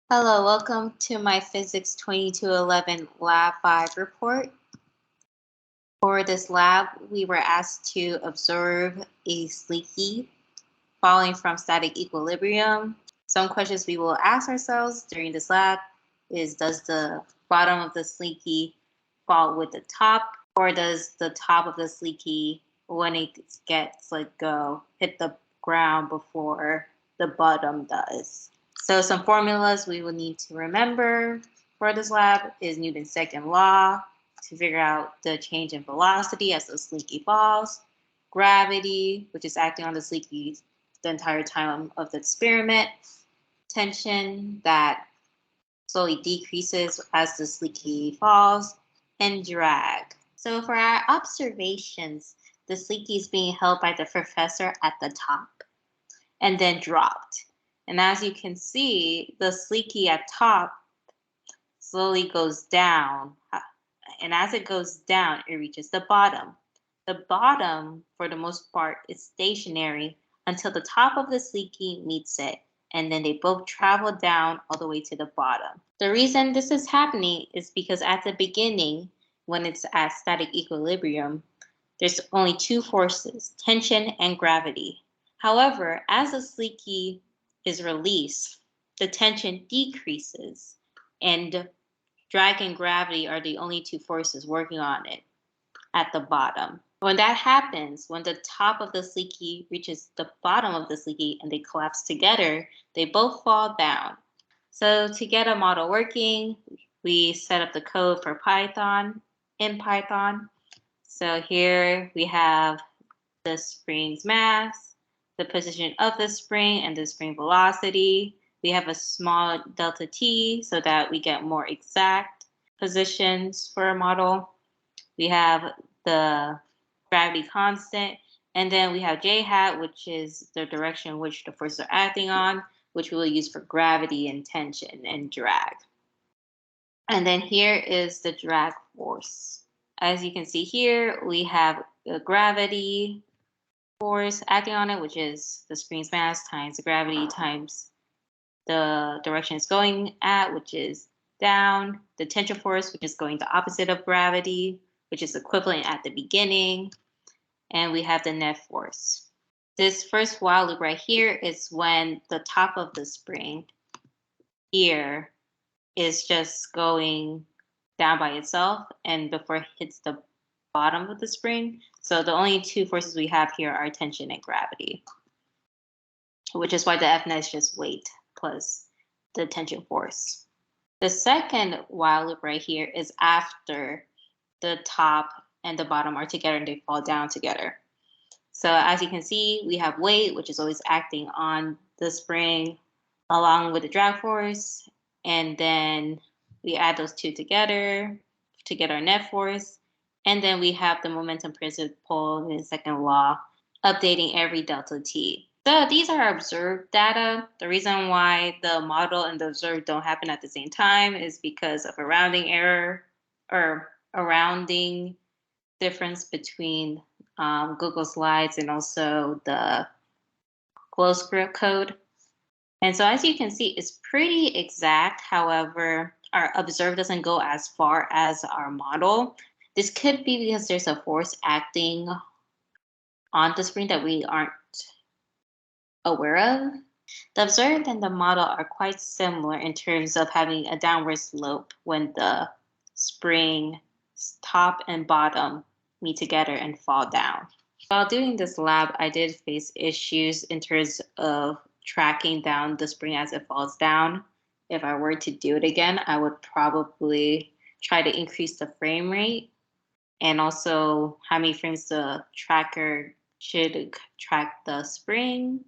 Hello, welcome to my Physics 2211 Lab 5 report. For this lab, we were asked to observe a sleeky falling from static equilibrium. Some questions we will ask ourselves during this lab is, does the bottom of the sleeky fall with the top, or does the top of the sleeky, when it gets let go, hit the ground before the bottom does? So some formulas we will need to remember for this lab is Newton's second law to figure out the change in velocity as the sleeky falls, gravity, which is acting on the sleeky the entire time of the experiment, tension that slowly decreases as the sleeky falls, and drag. So for our observations, the sleeky is being held by the professor at the top and then dropped. And as you can see, the sleeky at top slowly goes down. And as it goes down, it reaches the bottom. The bottom, for the most part, is stationary until the top of the sleeky meets it. And then they both travel down all the way to the bottom. The reason this is happening is because at the beginning, when it's at static equilibrium, there's only two forces, tension and gravity. However, as the sleeky is released, the tension decreases, and drag and gravity are the only two forces working on it at the bottom. When that happens, when the top of the sleeky reaches the bottom of the sleeky and they collapse together, they both fall down. So to get a model working, we set up the code for Python in Python. So here we have the spring's mass, the position of the spring, and the spring velocity. We have a small delta t so that we get more exact positions for a model. We have the gravity constant, and then we have j hat, which is the direction which the forces are acting on, which we will use for gravity and tension and drag. And then here is the drag force. As you can see here, we have the gravity force acting on it, which is the spring's mass times the gravity times the direction it's going at, which is down, the tension force, which is going the opposite of gravity, which is equivalent at the beginning, and we have the net force. This first while loop right here is when the top of the spring here is just going down by itself and before it hits the bottom of the spring. So the only two forces we have here are tension and gravity, which is why the F net is just weight plus the tension force. The second while loop right here is after the top and the bottom are together and they fall down together. So as you can see, we have weight, which is always acting on the spring along with the drag force. And then we add those two together to get our net force. And then we have the momentum principle in the second law, updating every delta t. So these are observed data. The reason why the model and the observed don't happen at the same time is because of a rounding error or a rounding difference between Google Slides and also the GlowScript code. And so as you can see, it's pretty exact. However, our observed doesn't go as far as our model. This could be because there's a force acting on the spring that we aren't aware of. The observed and the model are quite similar in terms of having a downward slope when the spring top and bottom meet together and fall down. While doing this lab, I did face issues in terms of tracking down the spring as it falls down. If I were to do it again, I would probably try to increase the frame rate and also how many frames the tracker should track the spring.